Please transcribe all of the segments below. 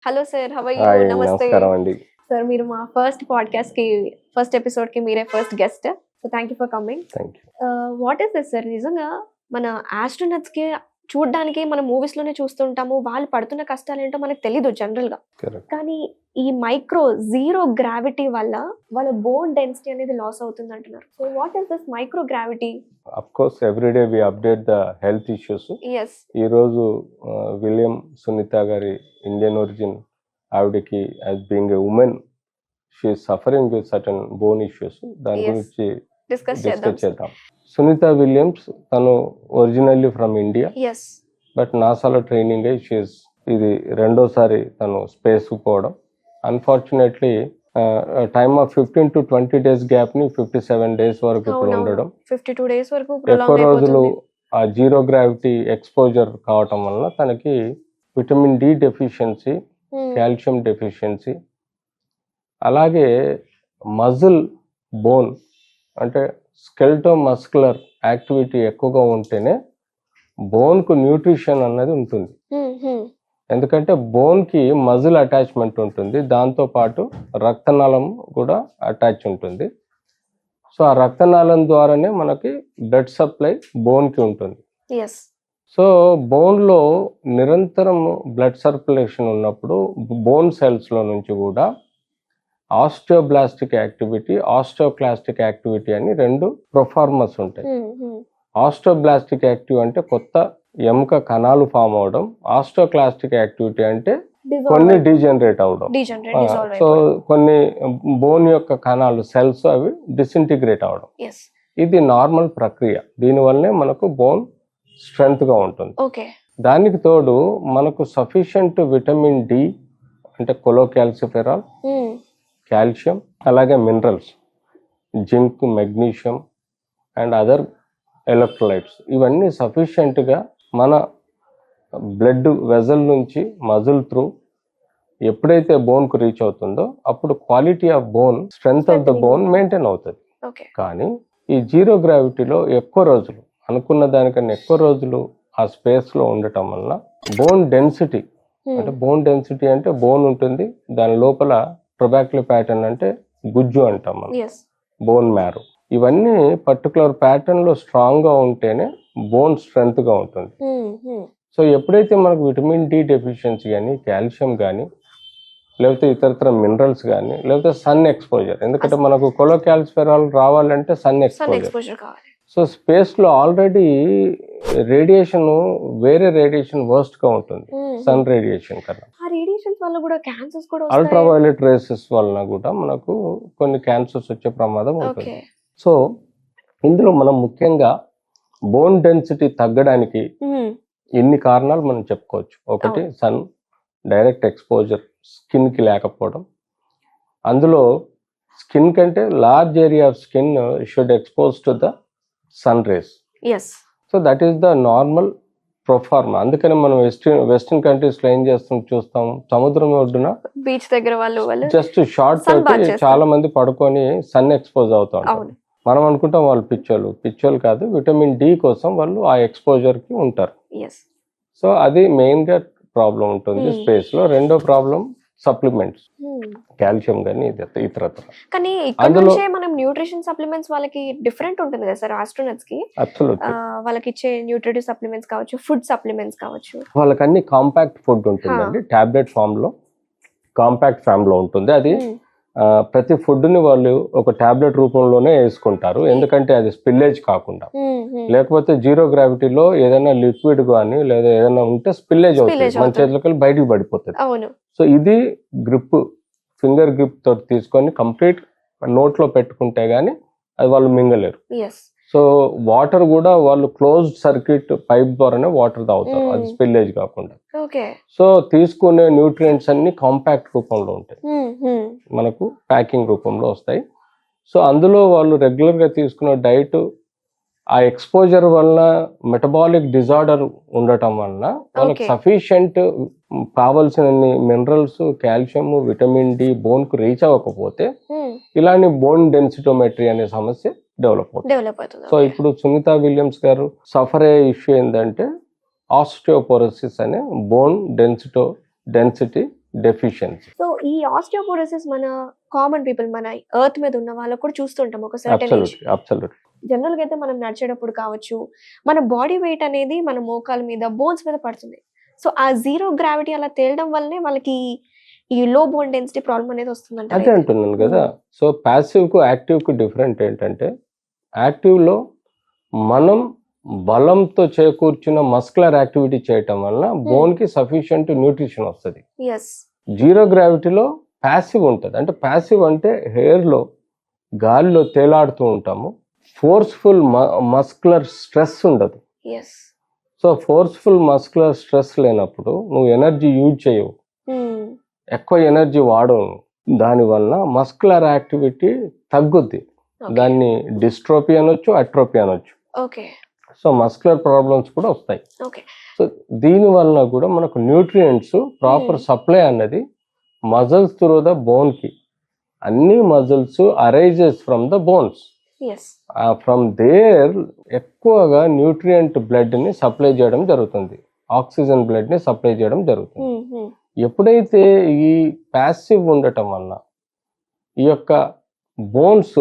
Hello sir, how are you? Hi, నమస్తే నమస్కారం అండి. సార్. మీరు మా ఫస్ట్ ఎపిసోడ్ కి మీరే first guest. So thank you for coming. Thank you. What is this sir? నిజంగా మన ఆస్ట్రోనట్స్ కి చూడడానికి మనం మూవీస్ లోనే చూస్తుంటాము, వాళ్ళు పడుతున్న కష్టాలు ఏంటో మనకు తెలీదు జనరల్ గా. కరెక్ట్. కానీ ఈ జీరో గ్రావిటీ వల్ల వాళ్ళ బోన్ డెన్సిటీ అనేది లాస్ అవుతుంది అంటున్నారు. So what is this microgravity? Of course everyday we update the health issues. Yes. ఈ రోజు విలియం సునీత గారి ఇండియన్ ఒరిజిన్ ఆవిడకి as being a woman she suffering with certain bone issues. దాని Yes. గురించి discuss discuss చేద్దాం. Sunita Williams తను originally from India, yes. But నాసాలో training అయ్యి షీఈస్ ఇది రెండోసారి తను స్పేస్ పోవడం. Unfortunately time of 15 to 20 days gap ని 57 days వరకు ఇప్పుడు ఉండడం, 52 days వరకు ఎక్కువ రోజులు ఆ జీరో గ్రావిటీ ఎక్స్పోజర్ కావటం వల్ల తనకి vitamin D deficiency, calcium deficiency, అలాగే మజిల్ బోన్ అంటే స్కెల్టో మస్కులర్ యాక్టివిటీ ఎక్కువగా ఉంటేనే బోన్కు న్యూట్రిషన్ అన్నది ఉంటుంది. ఎందుకంటే బోన్కి మజిల్ అటాచ్మెంట్ ఉంటుంది, దాంతోపాటు రక్తనాళం కూడా అటాచ్ ఉంటుంది. సో ఆ రక్తనాళం ద్వారానే మనకి బ్లడ్ సప్లై బోన్కి ఉంటుంది. ఎస్. సో బోన్లో నిరంతరం బ్లడ్ సర్క్యులేషన్ ఉన్నప్పుడు బోన్ సెల్స్లో నుంచి కూడా ఆస్టియోబ్లాస్టిక్ యాక్టివిటీ, ఆస్టియోక్లాస్టిక్ యాక్టివిటీ అని రెండు ప్రొఫార్మస్ ఉంటాయి. ఆస్టియోబ్లాస్టిక్ యాక్టివ్ అంటే కొత్త ఎముక కణాలు ఫామ్ అవడం, ఆస్టియోక్లాస్టిక్ యాక్టివిటీ అంటే కొన్ని డీజనరేట్ అవడం. సో కొన్ని బోన్ యొక్క కణాలు సెల్స్ అవి డిసింటిగ్రేట్ అవడం. ఇది నార్మల్ ప్రక్రియ. దీనివల్లనే మనకు బోన్ స్ట్రెంగ్త్ గా ఉంటుంది. దానికి తోడు మనకు సఫిషియంట్ విటమిన్ డి అంటే కొలోకాల్సిఫెరాల్, కాల్షియం, అలాగే minerals, zinc, magnesium and other electrolytes ఇవన్నీ సఫిషియెంట్గా మన బ్లడ్ వెజల్ నుంచి మజిల్ త్రూ ఎప్పుడైతే బోన్కు రీచ్ అవుతుందో అప్పుడు quality of bone, strength of the bone maintain అవుతుంది. కానీ ఈ జీరో గ్రావిటీలో ఎక్కువ రోజులు, అనుకున్న దానికన్నా ఎక్కువ రోజులు ఆ స్పేస్లో ఉండటం వల్ల బోన్ డెన్సిటీ అంటే బోన్ ఉంటుంది, దాని లోపల ట్రొబాక్యులర్ ప్యాటర్న్ అంటే గుజ్జు అంటాం మనం, బోన్ మ్యారో, ఇవన్నీ పర్టికులర్ ప్యాటర్న్ లో స్ట్రాంగ్ గా ఉంటేనే బోన్ స్ట్రెంగ్త్ గా ఉంటుంది. సో ఎప్పుడైతే మనకు విటమిన్ డి డెఫిషియన్సీ కానీ, కాల్షియం కానీ, లేకపోతే ఇతరత్ర మినరల్స్ కానీ, లేకపోతే సన్ ఎక్స్పోజర్, ఎందుకంటే మనకు కొలోకాల్సిఫెరాల్ రావాలంటే సన్ ఎక్స్పోజర్. సో స్పేస్ లో ఆల్రెడీ రేడియేషన్, వేరే రేడియేషన్ వర్స్ట్ గా ఉంటుంది సన్ రేడియేషన్ కన్నా. అల్ట్రావైలెట్ రేసెస్ వలన కూడా మనకు కొన్ని క్యాన్సర్స్ వచ్చే ప్రమాదం ఉంటుంది. సో ఇందులో మనం ముఖ్యంగా బోన్ డెన్సిటీ తగ్గడానికి ఎన్ని కారణాలు మనం చెప్పుకోవచ్చు. ఒకటి, సన్ డైరెక్ట్ ఎక్స్పోజర్ స్కిన్ కి లేకపోవడం. అందులో స్కిన్ కంటే large area of skin should expose to the sun rays. So that is the normal proforma. అందుకని మనం వెస్టర్న్ కంట్రీస్ లో ఏం చూస్తాం, సముద్రం ఒడ్డున బీచ్ దగ్గర వాళ్ళు జస్ట్ షార్ట్ తోటి చాలా మంది పడుకొని సన్ ఎక్స్పోజ్ అవుతా ఉంటారు. మనం అనుకుంటాం వాళ్ళు పిచ్చోళ్ళు కాదు, విటమిన్ డి కోసం వాళ్ళు ఆ ఎక్స్పోజర్ కి ఉంటారు. సో అది మెయిన్ గా ప్రాబ్లం ఉంటుంది స్పేస్ లో. రెండో ప్రాబ్లం సప్లిమెంట్స్, కాల్షియం కానీ ఇతరత్ర. కానీ ఇక్కడ నుంచే మనం న్యూట్రిషన్ సప్లిమెంట్స్ వాళ్ళకి డిఫరెంట్ ఉంటుంది కదా సార్ ఆస్ట్రోనట్స్ కి. అబ్సల్యూట్లీ. వాళ్ళకి ఇచ్చే న్యూట్రిటివ్ సప్లిమెంట్స్ కావచ్చు, ఫుడ్ సప్లిమెంట్స్ కావచ్చు, వాళ్ళకి అన్ని కాంపాక్ట్ ఫుడ్ ఉంటుందండి. టాబ్లెట్ ఫామ్ లో, కాంపాక్ట్ ఫామ్ లో ఉంటుంది. అది ప్రతి ఫుడ్ ని వాళ్ళు ఒక టాబ్లెట్ రూపంలోనే వేసుకుంటారు, ఎందుకంటే అది స్పిల్లేజ్ కాకుండా. లేకపోతే జీరో గ్రావిటీలో ఏదైనా లిక్విడ్ కానీ లేదా ఏదైనా ఉంటే స్పిల్లేజ్ అవుతుంది, మన చేతులకి బయటికి పడిపోతుంది. సో ఇది గ్రిప్, ఫింగర్ గ్రిప్ తోటి తీసుకొని కంప్లీట్ నోట్లో పెట్టుకుంటే గానీ అది వాళ్ళు మింగలేరు. సో వాటర్ కూడా వాళ్ళు క్లోజ్డ్ సర్క్యూట్ పైప్ ద్వారానే వాటర్ తాగుతారు, అది స్పిల్లేజ్ కాకుండా. సో తీసుకునే న్యూట్రియంట్స్ అన్ని కాంపాక్ట్ రూపంలో ఉంటాయి, మనకు ప్యాకింగ్ రూపంలో వస్తాయి. సో అందులో వాళ్ళు రెగ్యులర్ గా తీసుకునే డైట్, ఆ ఎక్స్పోజర్ వల్ల మెటబాలిక్ డిజార్డర్ ఉండటం వలన వాళ్ళకి సఫిషియంట్ కావలసిన minerals, calcium, vitamin D bone కు రీచ్ అవ్వకపోతే ఇలాంటి బోన్ డెన్సిటోమెట్రీ అనే సమస్య డెవలప్ అవుతుంది. సో ఇప్పుడు సునీత విలియమ్స్ గారు సఫర్ అయ్యే ఇష్యూ ఏంటంటే ఆస్టియోపోరోసిస్ అనే బోన్ డెన్సిటీ డెఫిషియన్సీ. సో ఈ ఆస్టియోపోరోసిస్ మన కామన్ పీపుల్, మన ఎర్త్ మీద ఉన్న వాళ్ళకు కూడా చూస్తుంటాం ఒక సర్టెన్ ఏజ్. అబ్సల్యూట్లీ. జనరల్ గా అయితే మనం నడిచేటప్పుడు కావచ్చు, మన బాడీ వెయిట్ అనేది మన మోకాల మీద, బోన్స్ మీద పడుతుంది. సో ఆ జీరో గ్రావిటీ అలా తేలడం వల్లనే వాళ్ళకి ఈ లో బోన్ డెన్సిటీ ప్రాబ్లం అనేది వస్తుందంట. అదే అంటున్నాను కదా. సో ప్యాసివ్ కు యాక్టివ్ కు డిఫరెంట్ ఏంటంటే, యాక్టివ్ లో మనం బలంతో చేకూర్చిన మస్కులర్ యాక్టివిటీ చేయటం వల్ల బోన్ కి సఫిషియంట్ న్యూట్రిషన్ వస్తుంది. ఎస్. జీరో గ్రావిటీలో ప్యాసివ్ ఉంటుంది. అంటే ప్యాసివ్ అంటే హెయిర్ లో గాలిలో తేలాడుతూ ఉంటాము. ఫోర్స్ఫుల్ మస్కులర్ స్ట్రెస్ ఉండదు. Yes. So forceful muscular stress లేనప్పుడు నువ్వు ఎనర్జీ యూజ్ చేయవు, ఎక్కువ ఎనర్జీ వాడవు. దానివల్ల మస్కులర్ యాక్టివిటీ తగ్గుద్ది. దాన్ని డిస్ట్రోపీ అనొచ్చు, అట్రోపీ అనొచ్చు. ఓకే. సో మస్కులర్ ప్రాబ్లమ్స్ కూడా వస్తాయి. ఓకే. సో దీని వలన కూడా మనకు న్యూట్రియంట్స్ ప్రాపర్ సప్లై అన్నది మజిల్స్ త్రూ ద బోన్ కి, అన్ని muscles arises from the bones. Yes. From there ఎక్కువగా న్యూట్రియంట్ బ్లడ్ ని సప్లై చేయడం జరుగుతుంది, ఆక్సిజన్ బ్లడ్ ని సప్లై చేయడం జరుగుతుంది. ఎప్పుడైతే ఈ ప్యాసివ్ ఉండటం వల్ల ఈ యొక్క బోన్స్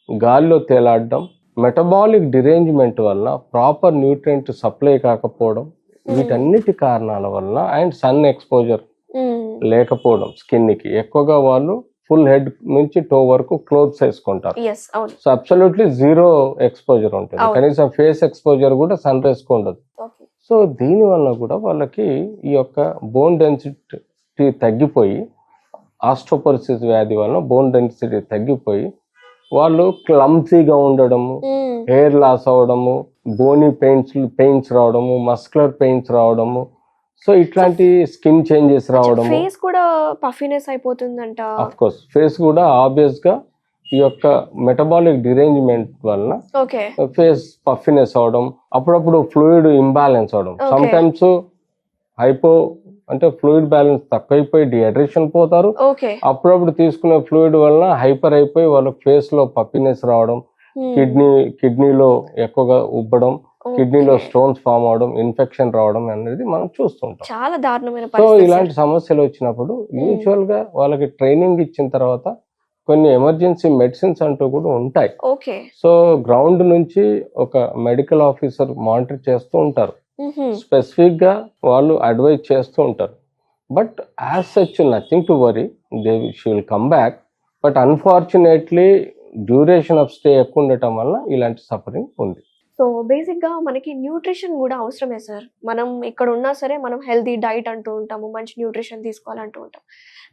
గాలిలో తేలాడడం, మెటబాలిక్ డిరేంజ్మెంట్ వల్ల ప్రాపర్ న్యూట్రియంట్ సప్లై కాకపోవడం, వీటన్నిటి కారణాల వల్ల అండ్ సన్ ఎక్స్పోజర్ లేకపోవడం, స్కిన్ కి ఎక్కువగా వాళ్ళు ఫుల్ హెడ్ నుంచి టో వరకు క్లోత్స్ వేసుకుంటారు. సో అబ్సల్యూట్లీ జీరో ఎక్స్పోజర్ ఉంటుంది. కనీసం ఫేస్ ఎక్స్పోజర్ కూడా సన్ రేస్ కు ఉండదు. సో దీని వల్ల కూడా వాళ్ళకి ఈ యొక్క బోన్ డెన్సిటీ తగ్గిపోయి, ఆస్టియోపోరోసిస్ వ్యాధి వల్ల బోన్ డెన్సిటీ తగ్గిపోయి వాళ్ళు క్లమ్సీగా ఉండడము, హెయిర్ లాస్ అవడము, బోనీ పెయిన్స్ రావడము, మస్కులర్ పెయిన్స్ రావడము, సో ఇట్లాంటి స్కిన్ చేంజెస్ రావడం, ఫేస్ కూడా పఫీనెస్ అయిపోతుందంట. ఆఫ్ కోర్స్ ఫేస్ కూడా ఆబ్వియస్ గా ఈ యొక్క మెటబాలిక్ డిరేంజ్మెంట్ వలన ఫేస్ పఫీనెస్ అవడం, అప్పుడప్పుడు ఫ్లూయిడ్ ఇంబ్యాలెన్స్ అవడం, సమ్ టైమ్స్ హైపో అంటే ఫ్లూయిడ్ బ్యాలెన్స్ తక్కువైపోయి డిహైడ్రేషన్ పోతారు. అప్పుడప్పుడు తీసుకునే ఫ్లూయిడ్ వలన హైపర్ అయిపోయి వాళ్ళకి ఫేస్ లో పఫీనెస్ రావడం, కిడ్నీలో ఎక్కువగా ఉబ్బడం, కిడ్నీలో స్టోన్స్ ఫామ్ అవడం, ఇన్ఫెక్షన్ రావడం అనేది మనం చూస్తుంటాం. చాలా దారుణమైన. సో ఇలాంటి సమస్యలు వచ్చినప్పుడు యూజువల్ గా వాళ్ళకి ట్రైనింగ్ ఇచ్చిన తర్వాత కొన్ని ఎమర్జెన్సీ మెడిసిన్స్ అంటూ కూడా ఉంటాయి. సో గ్రౌండ్ నుంచి ఒక మెడికల్ ఆఫీసర్ మానిటర్ చేస్తూ ఉంటారు, స్పెసిఫిక్ గా వాళ్ళు అడ్వైజ్ చేస్తూ ఉంటారు. But as such nothing to worry, she will come back. But unfortunately duration of stay ఎక్కువ ఉండటం వల్ల ఇలాంటి సఫరింగ్ ఉంది. సో బేసిక్ గా మనకి న్యూట్రిషన్ కూడా అవసరమే సార్. మనం ఇక్కడ ఉన్నా సరే మనం హెల్తీ డైట్ అంటూ ఉంటాము, మంచి న్యూట్రిషన్ తీసుకోవాలంటూ ఉంటాం.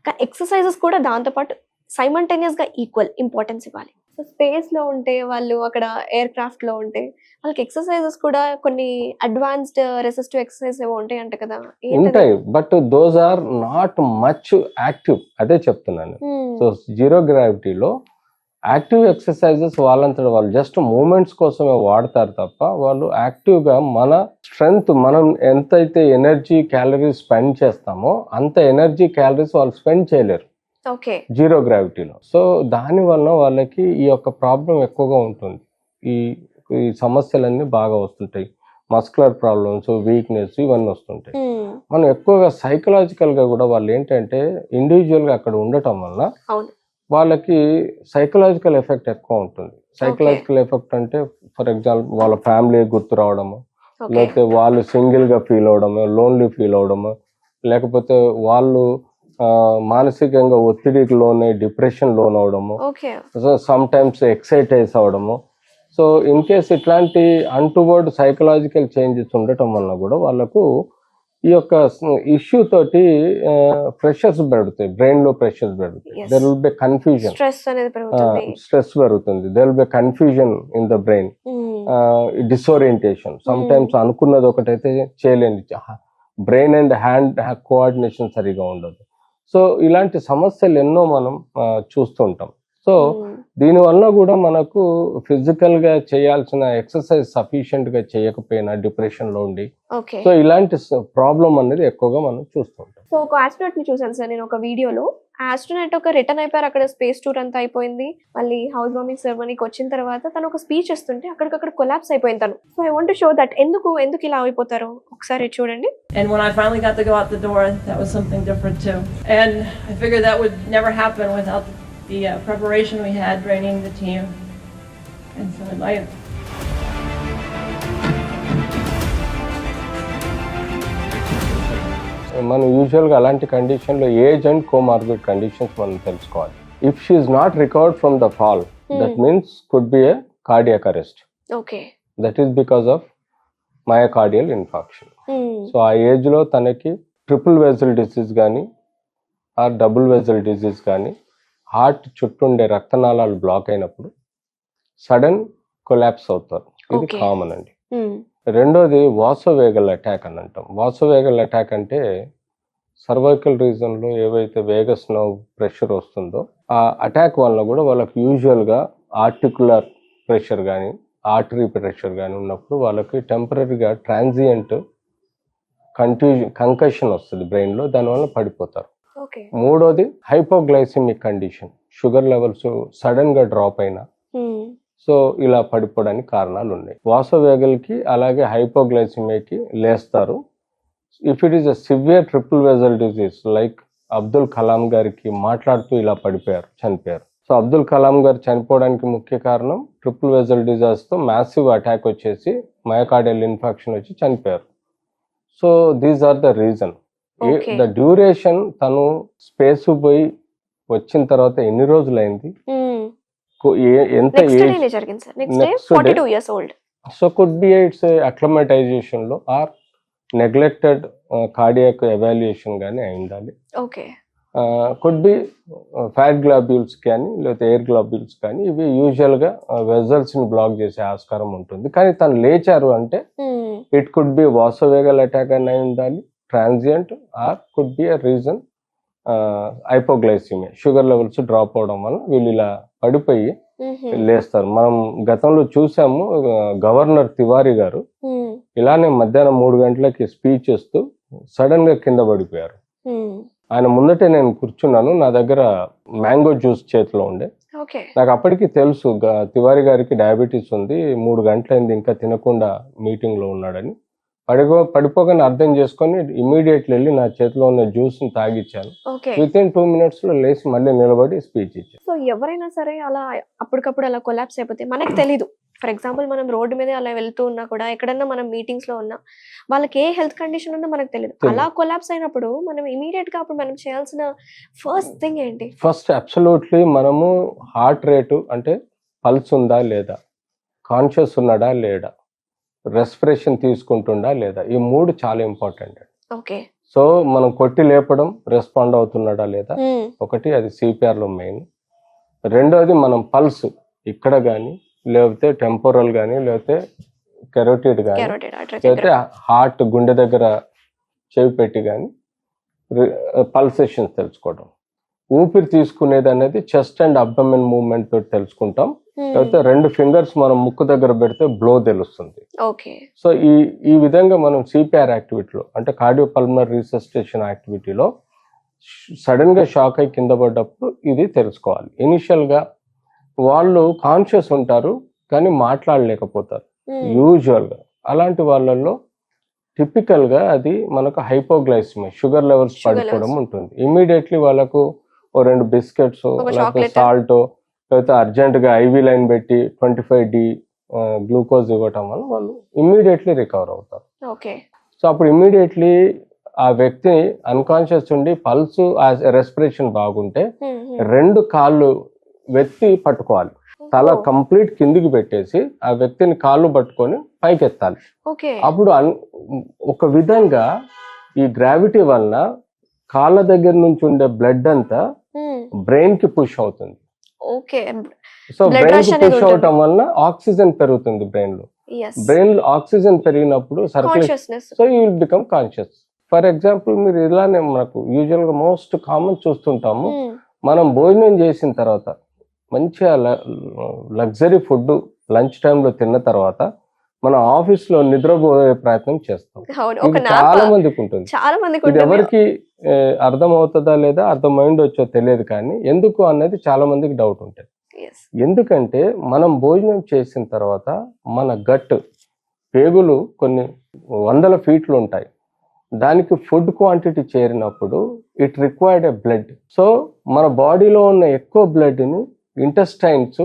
కానీ ఎక్సర్సైజెస్ కూడా దాంతోపాటు సైమల్టేనియస్ గా ఈక్వల్ ఇంపార్టెన్స్ ఇవ్వాలి. సో స్పేస్ లో ఉంటే వాళ్ళు, అక్కడ ఎయిర్ క్రాఫ్ట్ లో ఉంటే వాళ్ళకి ఎక్సర్సైజెస్ కూడా కొన్ని అడ్వాన్స్డ్ రెసిస్టివ్ ఎక్సర్సైజ్ ఏవో ఉంటాయి అంట కదా. ఉంటాయి, but those are not much active. అదే చెప్తున్నాను. సో జీరో గ్రావిటీలో యాక్టివ్ ఎక్సర్సైజెస్ వాళ్ళంతట వాళ్ళు జస్ట్ మూమెంట్స్ కోసమే వాడతారు తప్ప, వాళ్ళు యాక్టివ్ గా మన స్ట్రెంగ్త్, మనం ఎంతైతే ఎనర్జీ క్యాలరీస్ స్పెండ్ చేస్తామో అంత ఎనర్జీ క్యాలరీస్ వాళ్ళు స్పెండ్ చేయలేరు జీరో గ్రావిటీలో. సో దాని వల్ల వాళ్ళకి ఈ యొక్క ప్రాబ్లం ఎక్కువగా ఉంటుంది. ఈ సమస్యలన్నీ బాగా వస్తుంటాయి. మస్కులర్ ప్రాబ్లమ్స్, వీక్నెస్ ఇవన్నీ వస్తుంటాయి. మనం ఎక్కువగా సైకలాజికల్ గా కూడా వాళ్ళు ఏంటంటే ఇండివిజువల్ గా అక్కడ ఉండటం వల్ల వాళ్ళకి సైకలాజికల్ ఎఫెక్ట్ ఎక్కువ ఉంటుంది. సైకలాజికల్ ఎఫెక్ట్ అంటే ఫర్ ఎగ్జాంపుల్ వాళ్ళ ఫ్యామిలీ గుర్తు రావడము, లేకపోతే వాళ్ళు సింగిల్ గా ఫీల్ అవడము, లోన్లీ ఫీల్ అవడము, లేకపోతే వాళ్ళు మానసికంగా ఒత్తిడికి లోనే డిప్రెషన్ లోన్ అవడము, సో సమ్ టైమ్స్ ఎక్సైటైజ్ అవడము. సో ఇన్ కేస్ ఇట్లాంటి అన్టువర్డ్ సైకలాజికల్ చేంజెస్ ఉండటం వల్ల కూడా వాళ్ళకు ఈ యొక్క ఇష్యూ తోటి ప్రెషర్స్ పెరుగుతాయి, బ్రెయిన్ లో ప్రెషర్స్ పెరుగుతాయి. There will be confusion, stress పెరుగుతుంది. There will be confusion in the brain, disorientation. Sometimes అనుకున్నది ఒకటైతే చేయలేని, బ్రెయిన్ అండ్ హ్యాండ్ కోఆర్డినేషన్ సరిగా ఉండదు. సో ఇలాంటి సమస్యలు ఎన్నో మనం చూస్తుంటాం. సో దీనివల్ల కూడా మనకు ఫిజికల్ గా చేయాల్సిన ఎక్సర్సైజ్ సఫిషియెంట్ గా చేయకపోయినా డిప్రెషన్ లో ఉండి, సో ఇలాంటి ప్రాబ్లం అనేది ఎక్కువగా మనం చూస్తుంటాం. సో ఒక ఆస్ట్రోనాట్ ని చూసాను సార్ నేను ఒక వీడియోలో. ఆస్ట్రోనట్ ఒక రిటర్న్ అయిపోయారు, అక్కడ స్పేస్ టూర్ అంతా అయిపోయింది, మళ్ళీ హౌస్ వార్మింగ్ సెరమనీకి వచ్చిన తర్వాత తను ఒక స్పీచ్ ఇస్తుంటే అక్కడికక్కడ కొలాప్స్ అయిపోయింది తను. So I want to show that ఎందుకు ఇలా అయిపోతారు ఒకసారి చూడండి. And when I finally got to go out the door, that was something different too. And I figured that would never happen without the preparation we had training the team. And so మనం యూజువల్గా అలాంటి కండిషన్లో age and comorbid conditions మనం తెలుసుకోవాలి. If she is not recovered from the fall, that means could be A cardiac arrest. Okay, that is because of myocardial infarction. So ఆ ఏజ్లో తనకి triple vessel disease కానీ ఆర్ డబుల్ వెజల్ డిసీజ్ కానీ heart చుట్టూ ఉండే రక్తనాళాలు black అయినప్పుడు sudden collapse అవుతారు. ఇది కామన్ అండి. రెండోది వాసోవేగల్ అటాక్ అని అంటాం. వాసోవేగల్ అటాక్ అంటే సర్వైకల్ రీజన్లో ఏవైతే వేగస్ నర్వ్ ప్రెషర్ వస్తుందో ఆ అటాక్ వల్ల కూడా వాళ్ళకి యూజువల్గా ఆర్టికులర్ ప్రెషర్ కానీ ఆర్టరీ ప్రెషర్ కానీ ఉన్నప్పుడు వాళ్ళకి టెంపరీగా ట్రాన్సియంట్ కంకషన్ వస్తుంది బ్రెయిన్లో, దానివల్ల పడిపోతారు. మూడోది హైపోగ్లైసిమిక్ కండిషన్, షుగర్ లెవెల్స్ సడన్గా డ్రాప్ అయినా సో ఇలా పడిపోవడానికి కారణాలు ఉన్నాయి. వాసోవేగల్కి అలాగే హైపోగ్లైసిమియాకి లేస్తారు. If it is a severe triple vessel disease like Abdul Kalam గారికి మాట్లాడుతూ ఇలా పడిపోయారు, చనిపోయారు. సో అబ్దుల్ కలాం గారు చనిపోవడానికి ముఖ్య కారణం ట్రిపుల్ వెజల్ డిజీజ్తో మ్యాసివ్ అటాక్ వచ్చేసి మయోకార్డియల్ ఇన్ఫెక్షన్ వచ్చి చనిపోయారు. So these are the reason. The duration తను స్పేస్ పోయి వచ్చిన తర్వాత ఎన్ని రోజులైంది, ఎంత so could be it's acclimatization లో ఆర్ నెగ్లెక్టెడ్ కార్డియాక్ ఎవాల్యుయేషన్ కానీ అయి ఉండాలి. కుడ్ బి ఫ్యాట్ గ్లోబ్యూల్స్ కానీ లేకపోతే ఎయిర్ గ్లోబ్యూల్స్ కానీ ఇవి యూజువల్ గా వెజల్స్ ని బ్లాక్ చేసే ఆస్కారం ఉంటుంది. కానీ తను లేచారు అంటే ఇట్ కుడ్ బి వాసోవేగల్ అటాక్ అని అయి ఉండాలి, transient, are could be a reason hypoglycaemia, sugar levels drop అవడం వల్ల వీళ్ళు ఇలా పడిపోయి లేస్తారు. మనం గతంలో చూసాము, గవర్నర్ తివారీ గారు ఇలానే మధ్యాహ్నం 3 గంటలకి స్పీచ్ ఇస్తూ సడన్ గా కింద పడిపోయారు. ఆయన ముందటే నేను కూర్చున్నాను, నా దగ్గర మ్యాంగో జ్యూస్ చేతిలో ఉండే. నాకు అప్పటికి తెలుసు తివారీ గారికి డయాబెటీస్ ఉంది, 3 గంటలైంది ఇంకా తినకుండా మీటింగ్ లో ఉన్నాడని. పడిపోగానే అర్థం చేసుకొని ఇమీడియట్లీ వెళ్ళి నా చేతిలో ఉన్న జ్యూస్ ని తాగిచ్చాను. విత్ ఇన్ 2 minutes లో లేచి మళ్ళీ నిలబడి స్పీచ్ ఇచ్చాను. సో ఎవరైనా సరే అలా అప్పటికప్పుడు అలా కొలాప్స్ అయిపోతే మనకు తెలీదు. ఫర్ ఎగ్జాంపుల్ మనం రోడ్డు మీద అలా వెళ్తూ ఉన్నా కూడా, ఎక్కడన్నా మనం మీటింగ్స్ లో ఉన్నా, వాళ్ళకి ఏ హెల్త్ కండిషన్ ఉందో మనకు తెలియదు. అలా కొలాప్స్ అయినప్పుడు మనం ఇమీడియట్ గా అప్పుడు మనం చేయాల్సిన ఫస్ట్ థింగ్ ఏంటి? ఫస్ట్ అబ్సల్యూట్లీ మనము హార్ట్ రేటు అంటే పల్స్ ఉందా లేదా, కాన్షియస్ ఉన్నాడా లేడా, రెస్పిరేషన్ తీసుకుంటుండా లేదా, ఈ 3 చాలా ఇంపార్టెంట్. సో మనం కొట్టి లేపడం రెస్పాండ్ అవుతున్నాడా లేదా, ఒకటి అది సిపిఆర్ లో మెయిన్. రెండోది మనం పల్స్ ఇక్కడ కానీ లేకపోతే టెంపోరల్ కానీ లేకపోతే కెరోటిడ్ కానీ లేకపోతే హార్ట్ గుండె దగ్గర చెవి పెట్టి కానీ పల్సేషన్స్ తెలుసుకోవడం. ఊపిరి తీసుకునేది అనేది చెస్ట్ అండ్ అబ్డమెన్ మూవ్మెంట్ తోటి తెలుసుకుంటాం. లేకపోతే 2 ఫింగర్స్ మనం ముక్కు దగ్గర పెడితే బ్లో తెలుస్తుంది. సో ఈ విధంగా మనం సిపిఆర్ యాక్టివిటీలో అంటే కార్డియోపల్మనరీ రిసస్టేషన్ యాక్టివిటీలో సడన్ గా షాక్ అయి కింద పడ్డప్పుడు ఇది తెలుసుకోవాలి. ఇనిషియల్ గా వాళ్ళు కాన్షియస్ ఉంటారు కానీ మాట్లాడలేకపోతారు యూజువల్ గా. అలాంటి వాళ్ళల్లో టిపికల్ గా అది మనకు హైపోగ్లైసిమియా, షుగర్ లెవెల్స్ పడిపోవడం ఉంటుంది. ఇమీడియట్లీ వాళ్ళకు 2 బిస్కెట్స్ లేకపోతే సాల్ట్ లేకపోతే అర్జెంట్ గా ఐవి లైన్ పెట్టి 25D గ్లూకోజ్ ఇవ్వటం వల్ల వాళ్ళు ఇమ్మీడియట్లీ రికవర్ అవుతారు. సో అప్పుడు ఇమ్మీడియట్లీ ఆ వ్యక్తి అన్కాన్షియస్ ఉండి పల్స్ రెస్పిరేషన్ బాగుంటే 2 కాళ్ళు వ్యక్తి పట్టుకోవాలి, తల కంప్లీట్ కిందికి పెట్టేసి ఆ వ్యక్తిని కాళ్ళు పట్టుకొని పైకెత్తాలి. అప్పుడు ఒక విధంగా ఈ గ్రావిటీ వలన కాళ్ళ దగ్గర నుంచి ఉండే బ్లడ్ అంతా బ్రెయిన్ కి పుష్ అవుతుంది. సో బ్రెయిన్ కి పుష్ అవటం వలన ఆక్సిజన్ పెరుగుతుంది బ్రెయిన్ లో. బ్రెయిన్ లో ఆక్సిజన్ పెరిగినప్పుడు circulation, so you will become conscious. For example మీరు ఇలానే మనకు యూజువల్ గా మోస్ట్ కామన్ చూస్తుంటాము, మనం భోజనం చేసిన తర్వాత మంచిగా లగ్జరీ ఫుడ్ లంచ్ టైంలో తిన్న తర్వాత మన ఆఫీస్ లో నిద్రపోయే ప్రయత్నం చేస్తాం. ఇది చాలా మందికి ఉంటుంది. ఇది ఎవరికి అర్థమవుతుందా లేదా అర్థమైంది వచ్చో తెలియదు, కానీ ఎందుకు అన్నది చాలా మందికి డౌట్ ఉంటుంది. ఎస్ ఎందుకంటే మనం భోజనం చేసిన తర్వాత మన గట్ పేగులు కొన్ని వందల ఫీట్లు ఉంటాయి, దానికి ఫుడ్ క్వాంటిటీ చేరినప్పుడు it required a blood. So మన బాడీలో ఉన్న ఎక్కువ బ్లడ్ని ఇంటెస్టైన్స్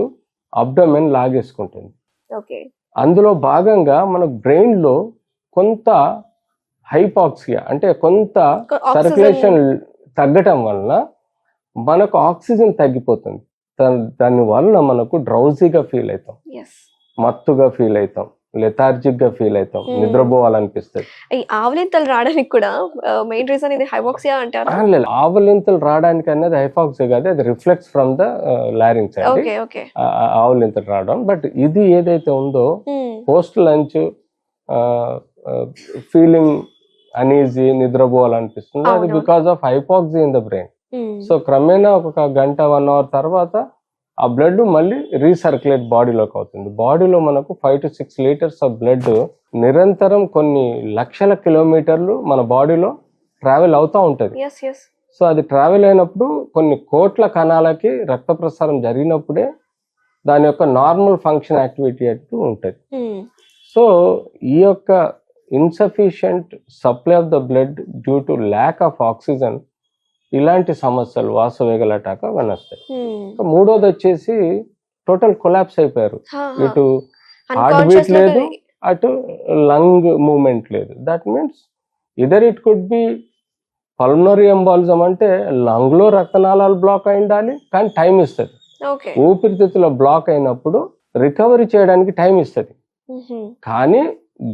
అబ్డమెన్ లాగేసుకుంటుంది. ఓకే అందులో భాగంగా మన బ్రెయిన్లో కొంత హైపాక్సియా అంటే కొంత సర్క్యులేషన్ తగ్గటం వలన మనకు ఆక్సిజన్ తగ్గిపోతుంది. దాని వలన మనకు డ్రౌజీగా ఫీల్ అవుతాం, ఎస్ మత్తుగా ఫీల్ అవుతాం, లెథార్జిక్ గా ఫీల్ అవుతాం, నిద్రపోవాలనిపిస్తుంది. ఈ ఆవలింతలు రావడానికి కూడా మెయిన్ రీజన్ ఇది హైపాక్సియా అంటారు. ఆవలింతలు రావడానికి అనేది హైపాక్సియా కాదు, అది రిఫ్లెక్స్ ఫ్రమ్ ద లారింగ్స్ అండి, ఓకే ఓకే ఆవలింతలు రావడం. బట్ ఇది ఏదైతే ఉందో పోస్ట్ లంచ్ ఫీలింగ్ అనీజీ, నిద్రపోవాలనిపిస్తుంది, అది because of hypoxia in the brain. So క్రమేణా ఒక గంట 1 hour తర్వాత ఆ బ్లడ్ మళ్ళీ రీసర్క్యులేట్ బాడీలోకి అవుతుంది. బాడీలో మనకు 5 to 6 liters ఆఫ్ బ్లడ్ నిరంతరం కొన్ని లక్షల కిలోమీటర్లు మన బాడీలో ట్రావెల్ అవుతూ ఉంటుంది. ఎస్ ఎస్ సో అది ట్రావెల్ అయినప్పుడు కొన్ని కోట్ల కణాలకి రక్త ప్రసారం జరిగినప్పుడే దాని యొక్క నార్మల్ ఫంక్షన్ యాక్టివిటీ అంటూ ఉంటుంది. సో ఈ యొక్క insufficient supply of the blood due to lack of oxygen, ఇలాంటి సమస్యలు వాసవేగలటాక వస్తాయి. మూడోది వచ్చేసి టోటల్ కొలాప్స్ అయిపోయారు, ఇటు హార్ట్ బీట్ లేదు, అటు లంగ్ మూమెంట్ లేదు. That means either it could be pulmonary embolism, అంటే లంగ్ లో రక్తనాళాలు బ్లాక్ అయి ఉండాలి కానీ టైం ఇస్తుంది. ఊపిరితిత్తులో బ్లాక్ అయినప్పుడు రికవరీ చేయడానికి టైం ఇస్తుంది, కానీ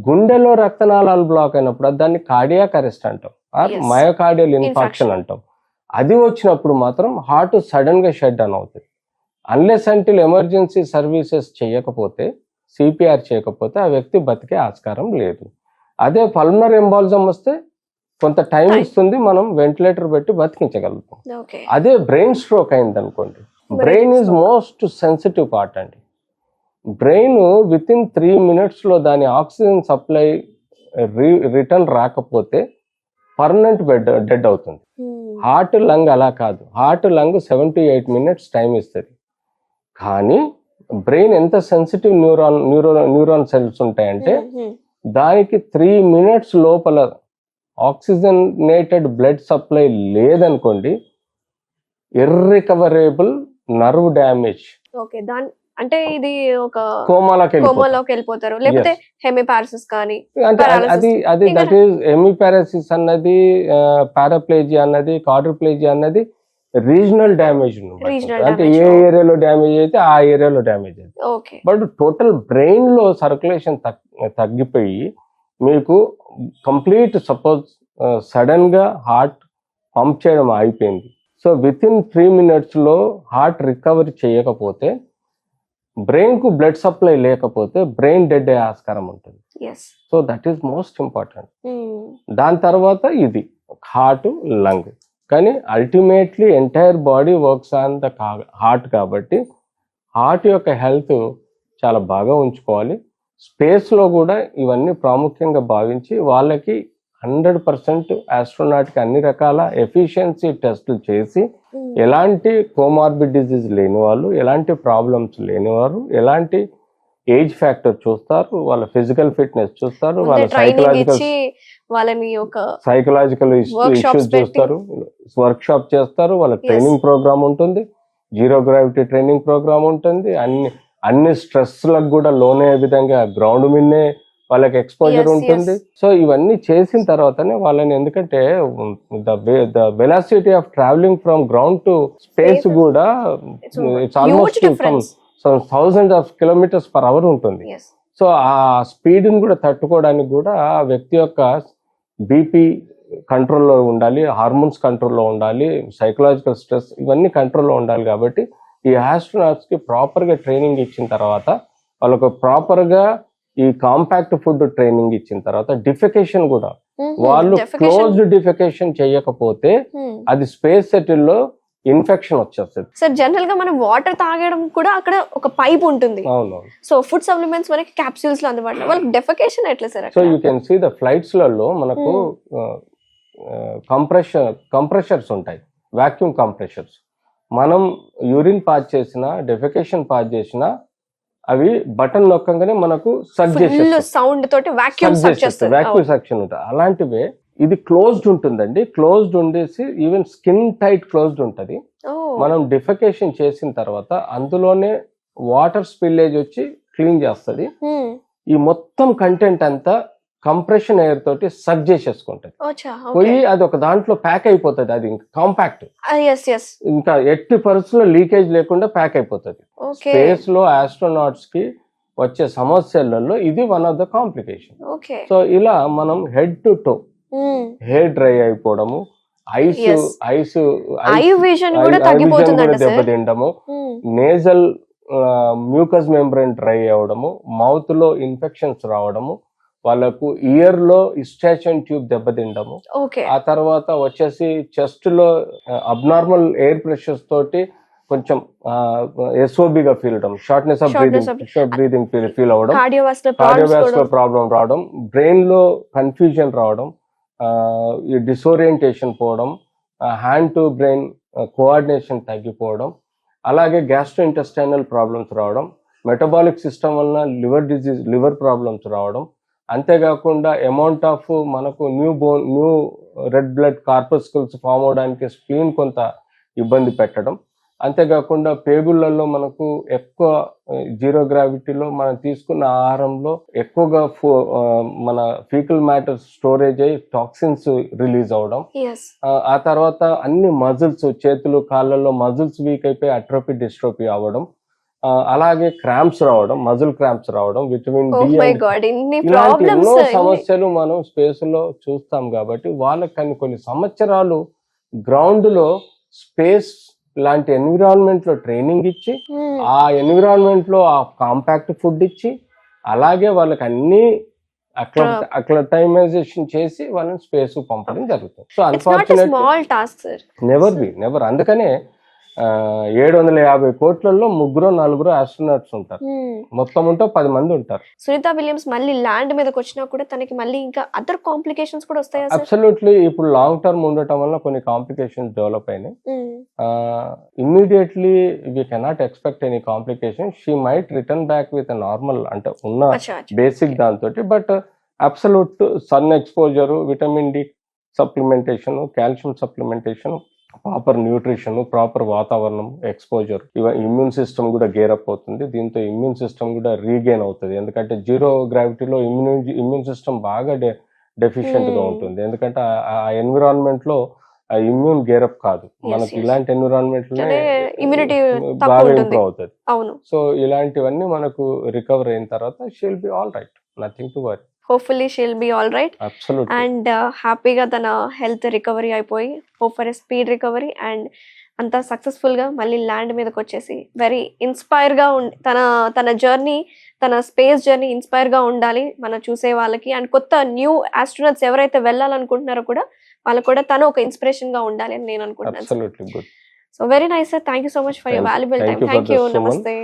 గుండెలో రక్తనాళాలు బ్లాక్ అయినప్పుడు దాన్ని కార్డియాక్ అరెస్ట్ అంటాం, ఆర్ మయోకార్డియల్ ఇన్ఫాక్షన్ అంటాం. అది వచ్చినప్పుడు మాత్రం హార్ట్ సడన్ గా షట్ డౌన్ అవుతుంది. అన్లెస్ అంటిల్ ఎమర్జెన్సీ సర్వీసెస్ చేయకపోతే, సిపిఆర్ చేయకపోతే ఆ వ్యక్తి బతికే ఆస్కారం లేదు. అదే పల్మనరీ ఎంబాలిజం వస్తే కొంత టైం ఇస్తుంది, మనం వెంటిలేటర్ పెట్టి బతికించగలుగుతాం. అదే బ్రెయిన్ స్ట్రోక్ అయింది అనుకోండి, brain is most sensitive part అండి. బ్రెయిన్ విత్ ఇన్ 3 minutes లో దాని ఆక్సిజన్ సప్లై రిటర్న్ రాకపోతే పర్మనెంట్ డెడ్ అవుతుంది. హార్ట్ లంగ్ అలా కాదు, heart lung 7 to 8 minutes time ఇస్తుంది. కానీ బ్రెయిన్ ఎంత సెన్సిటివ్ న్యూరాన్ సెల్స్ ఉంటాయంటే దానికి 3 minutes లోపల ఆక్సిజనేటెడ్ బ్లడ్ సప్లై లేదనుకోండి, ఇర్రికవరబుల్ నర్వ్ డ్యామేజ్. అంటే ఇది ఒక కోమాలోకి వెళ్ళిపోతారు, లేకపోతే హెమిపారసిస్ కానీ, అంటే అది దట్ ఈస్ హెమిపారసిస్ అన్నది, పారాప్లేజియా అన్నది, క్వాడ్రిప్లేజియా అన్నది రీజనల్ డ్యామేజ్, అంటే ఏ ఏరియాలో డ్యామేజ్ అయితే ఆ ఏరియాలో డ్యామేజ్ అయితే. బట్ టోటల్ బ్రెయిన్ లో సర్క్యులేషన్ తగ్గిపోయి మీకు కంప్లీట్ సపోజ్ సడన్ గా హార్ట్ పంప్ చేయడం అయిపోయింది. సో విత్ ఇన్ 3 minutes లో హార్ట్ రికవరీ చేయకపోతే, బ్రెయిన్ కు బ్లడ్ సప్లై లేకపోతే బ్రెయిన్ డెడ్ అయ్యే ఆస్కారం ఉంటుంది. So that is most important. దాని తర్వాత ఇది హార్ట్, లంగ్, కానీ ultimately entire body works on the heart. కాబట్టి హార్ట్ యొక్క హెల్త్ చాలా బాగా ఉంచుకోవాలి. స్పేస్ లో కూడా ఇవన్నీ ప్రాముఖ్యంగా భావించి వాళ్ళకి 100% ఆస్ట్రోనాట్ కి అన్ని రకాల ఎఫిషియన్సీ టెస్టులు చేసి, ఎలాంటి కోమార్బిడ్ డిజీజ్ లేని వాళ్ళు, ఎలాంటి ప్రాబ్లమ్స్ లేని వారు, ఎలాంటి ఏజ్ ఫ్యాక్టర్ చూస్తారు, వాళ్ళ ఫిజికల్ ఫిట్నెస్ చూస్తారు, వాళ్ళ సైకలాజికల్ ఇష్యూస్ చూస్తారు, వర్క్ షాప్ చేస్తారు, వాళ్ళ ట్రైనింగ్ ప్రోగ్రామ్ ఉంటుంది, జీరో గ్రావిటీ ట్రైనింగ్ ప్రోగ్రామ్ ఉంటుంది, అన్ని స్ట్రెస్ లకు కూడా లోనే విధంగా గ్రౌండ్ మీదనే వాళ్ళకి ఎక్స్పోజర్ ఉంటుంది. సో ఇవన్నీ చేసిన తర్వాతనే వాళ్ళని, ఎందుకంటే the velocity of travelling from ground to space కూడా it's almost some thousands of kilometers per hour ఉంటుంది. సో ఆ స్పీడ్ ని కూడా తట్టుకోవడానికి కూడా ఆ వ్యక్తి యొక్క బీపీ కంట్రోల్లో ఉండాలి, హార్మోన్స్ కంట్రోల్లో ఉండాలి, సైకలాజికల్ స్ట్రెస్ ఇవన్నీ కంట్రోల్లో ఉండాలి. కాబట్టి ఈ ఆస్ట్రోనాట్స్ కి ప్రాపర్ గా ట్రైనింగ్ ఇచ్చిన తర్వాత, వాళ్ళకు ప్రాపర్ గా ఈ కాంపాక్ట్ ఫుడ్ ట్రైనింగ్ ఇచ్చిన తర్వాత, డిఫెకేషన్ కూడా వాళ్ళు క్లోజ్డ్ డిఫెకేషన్ చేయకపోతే అది స్పేస్ సెటిల్ లో ఇన్ఫెక్షన్ వచ్చేస్తుంది. సార్ జనరల్ గా మనం వాటర్ తాగడం కూడా అక్కడ ఒక పైప్ ఉంటుంది. సో ఫుడ్ సప్లిమెంట్స్ మనకి క్యాప్సూల్స్ లో అందుబాటులో, వాళ్ళకి డెఫెకేషన్ ఎట్లా sir? So you can see the flights లలో మనకు కంప్రెషర్స్ ఉంటాయి, వాక్యూమ్ కంప్రెషర్స్. మనం యూరిన్ పాస్ చేసినా డెఫెకేషన్ పాస్ చేసినా అవి బటన్ నొక్కగానే మనకు సక్ సౌండ్ తోటి వాక్యూమ్ సక్షన్ ఉంటుంది. అలాంటివే ఇది క్లోజ్డ్ ఉంటుందండి, క్లోజ్డ్ ఉండేసి ఈవెన్ స్కిన్ టైట్ క్లోజ్డ్ ఉంటది. మనం డిఫెకేషన్ చేసిన తర్వాత అందులోనే వాటర్ స్పిల్లేజ్ వచ్చి క్లీన్ చేస్తుంది. ఈ మొత్తం కంటెంట్ అంతా కంప్రెషన్ ఎయిర్ తోటి సక్ చేసేసుకుంటది, పోయి అది ఒక దాంట్లో ప్యాక్ అయిపోతుంది. అది ఇంకా కాంపాక్ట్, ఇంకా ఎట్టి పరిస్థితుల్లో లీకేజ్ లేకుండా ప్యాక్ అయిపోతుంది. స్పేస్ లో ఆస్ట్రోనాట్స్ కి వచ్చే సమస్యలలో ఇది one of the complication. So ఇలా మనం head to toe hair dry అయిపోవడము, దెబ్బతిండము, నేజల్ మ్యూకస్ మెంబ్రెయిన్ డ్రై అవడము, మౌత్ లో ఇన్ఫెక్షన్స్ రావడము, వాళ్ళకు ఇయర్ లో ఇస్టాషన్ ట్యూబ్ దెబ్బతిండము, ఆ తర్వాత వచ్చేసి చెస్ట్ లో అబ్నార్మల్ ఎయిర్ ప్రెషర్స్ తోటి కొంచెం ఎస్ఓబిగా ఫీల్ అవడం, షార్ట్నెస్ ఆఫ్ బ్రీదింగ్ ఫీల్ అవడం, కార్డియోవాస్కులర్ ప్రాబ్లం రావడం, బ్రెయిన్ లో కన్ఫ్యూజన్ రావడం, ఈ డిసోరియంటేషన్ పోవడం, హ్యాండ్ టు బ్రెయిన్ కోఆర్డినేషన్ తగ్గిపోవడం, అలాగే గ్యాస్ట్రో ఇంటెస్టైనల్ ప్రాబ్లమ్స్ రావడం, మెటబాలిక్ సిస్టమ్ వలన లివర్ ప్రాబ్లమ్స్ రావడం, అంతేకాకుండా అమౌంట్ ఆఫ్ మనకు new red blood corpuscles form అవడానికి స్ప్లీన్ కొంత ఇబ్బంది పెట్టడం, అంతేకాకుండా పేగులలో మనకు ఎక్కువ జీరో గ్రావిటీలో మనం తీసుకున్న ఆహారంలో ఎక్కువగా మన ఫీకల్ మ్యాటర్ స్టోరేజ్ అయ్యి టాక్సిన్స్ రిలీజ్ అవడం, ఆ తర్వాత అన్ని మజిల్స్ చేతులు కాళ్ళల్లో మజిల్స్ వీక్ అయిపోయి అట్రోపీ డిస్ట్రోపీ అవ్వడం, అలాగే క్రాంప్స్ రావడం, మజిల్ క్రాంప్స్ రావడం, విటమిన్ డి, ఇలాంటి ఎన్నో సమస్యలు మనం స్పేస్ లో చూస్తాం. కాబట్టి వాళ్ళకి కొన్ని సంవత్సరాలు గ్రౌండ్ లో స్పేస్ లాంటి ఎన్విరాన్మెంట్ లో ట్రైనింగ్ ఇచ్చి, ఆ ఎన్విరాన్మెంట్ లో ఆ కాంపాక్ట్ ఫుడ్ ఇచ్చి, అలాగే వాళ్ళకి అన్ని అక్లటైమైజేషన్ చేసి వాళ్ళని స్పేస్ పంపడం జరుగుతుంది. So unfortunately never. అందుకనే 750 కోట్లలో 3-4 ఆస్ట్రోనాట్స్ ఉంటారు, మొత్తం ఉంటే 10 మంది ఉంటారు. సునీత విలియమ్స్ మళ్ళీ ల్యాండ్ మీదకి వచ్చినా కూడా తనకి మళ్ళీ ఇంకా అదర్ కాంప్లికేషన్స్ కూడా వస్తాయా? అబ్సల్యూట్లీ. ఇప్పుడు లాంగ్ టర్మ్ ఉండటం వల్ల కొన్ని కాంప్లికేషన్స్ డెవలప్ అయినాయి. Immediately we cannot expect any complication. She might return back with normal అంటే ఉన్న బేసిక్ దాంతో. But absolute sun exposure, vitamin D supplementation, calcium supplementation, proper nutrition, proper వాతావరణం, ఎక్స్పోజర్, ఇమ్యూన్ సిస్టమ్ కూడా gear up అవుతుంది. దీంతో immune system కూడా regain అవుతుంది. ఎందుకంటే జీరో గ్రావిటీలో ఇమ్యూన్ సిస్టమ్ బాగా డెఫిషియెంట్ గా ఉంటుంది. ఎందుకంటే ఆ ఎన్విరాన్మెంట్ లో ఆ ఇమ్యూన్ గేరప్ కాదు. మనకి ఇలాంటి ఎన్విరాన్మెంట్ లో ఇమ్యూనిటీ బాగా ఇంప్రూవ్ అవుతుంది. సో ఇలాంటివన్నీ మనకు రికవర్ అయిన తర్వాత she'll be all right, nothing to worry. Hopefully she'll be all right and హ్యాపీగా తన హెల్త్ రికవరీ అయిపోయి hope for a speed recovery and అంతా సక్సెస్ఫుల్ గా మళ్ళీ ల్యాండ్ మీదకి వచ్చేసి వెరీ ఇన్స్పైర్ గా తన జర్నీ, తన స్పేస్ జర్నీ ఇన్స్పైర్ గా ఉండాలి మన చూసే వాళ్ళకి. అండ్ కొత్త న్యూ ఆస్ట్రోనట్స్ ఎవరైతే వెళ్ళాలనుకుంటున్నారో కూడా వాళ్ళకు కూడా తను ఒక ఇన్స్పిరేషన్ గా ఉండాలి అని నేను అనుకుంటున్నాను. So very nice sir, thank you so much for your valuable time. Thank you, నమస్తే.